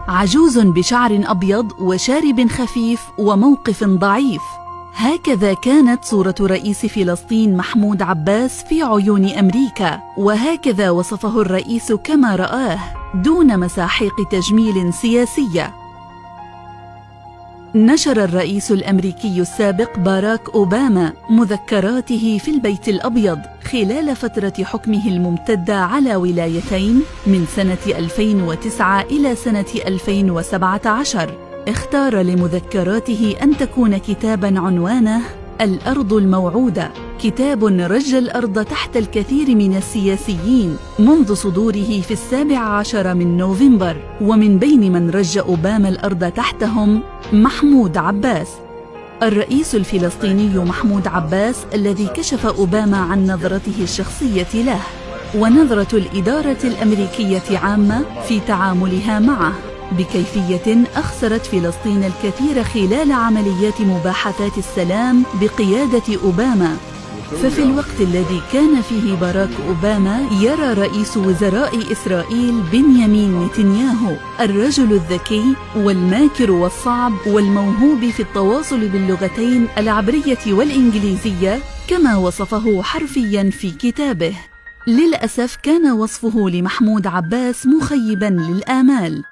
عجوز بشعر أبيض وشارب خفيف وموقف ضعيف. هكذا كانت صورة رئيس فلسطين محمود عباس في عيون أمريكا، وهكذا وصفه الرئيس كما رآه دون مساحيق تجميل سياسية. نشر الرئيس الأمريكي السابق باراك أوباما مذكراته في البيت الأبيض خلال فترة حكمه الممتدة على ولايتين من سنة 2009 إلى سنة 2017. اختار لمذكراته أن تكون كتاباً عنوانه الأرض الموعودة، كتاب رج الأرض تحت الكثير من السياسيين منذ صدوره في 17 من نوفمبر، ومن بين من رج أوباما الأرض تحتهم محمود عباس. الرئيس الفلسطيني محمود عباس الذي كشف أوباما عن نظرته الشخصية له ونظرة الإدارة الأمريكية عامة في تعاملها معه، بكيفية أخسرت فلسطين الكثير خلال عمليات مباحثات السلام بقيادة أوباما. ففي الوقت الذي كان فيه باراك أوباما يرى رئيس وزراء إسرائيل بنيامين نتنياهو الرجل الذكي والماكر والصعب والموهوب في التواصل باللغتين العبرية والإنجليزية كما وصفه حرفياً في كتابه. للأسف كان وصفه لمحمود عباس مخيباً للآمال.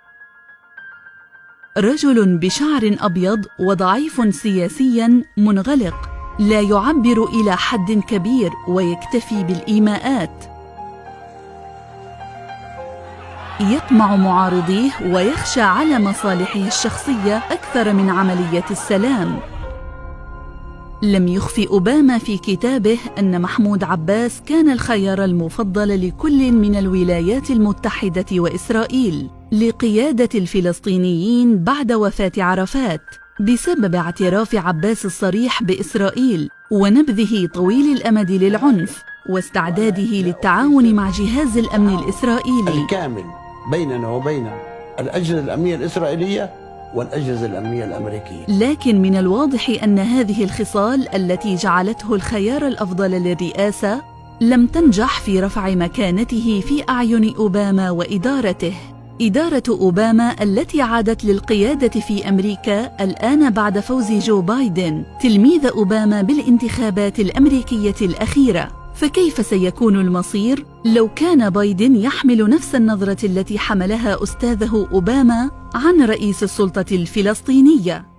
رجل بشعر أبيض وضعيف سياسياً منغلق، لا يعبر إلى حد كبير ويكتفي بالإيماءات، يقمع معارضيه ويخشى على مصالحه الشخصية أكثر من عملية السلام. لم يخفي أوباما في كتابه أن محمود عباس كان الخيار المفضل لكل من الولايات المتحدة وإسرائيل لقيادة الفلسطينيين بعد وفاة عرفات، بسبب اعتراف عباس الصريح بإسرائيل ونبذه طويل الأمد للعنف واستعداده للتعاون مع جهاز الأمن الإسرائيلي الكامل بيننا وبين الأجهزة الأمنية الإسرائيلية والأجهزة الأمنية الأمريكية. لكن من الواضح أن هذه الخصال التي جعلته الخيار الأفضل للرئاسة لم تنجح في رفع مكانته في أعين أوباما وإدارته. إدارة أوباما التي عادت للقيادة في أمريكا الآن بعد فوز جو بايدن تلميذ أوباما بالانتخابات الأمريكية الأخيرة، فكيف سيكون المصير لو كان بايدن يحمل نفس النظرة التي حملها أستاذه أوباما عن رئيس السلطة الفلسطينية؟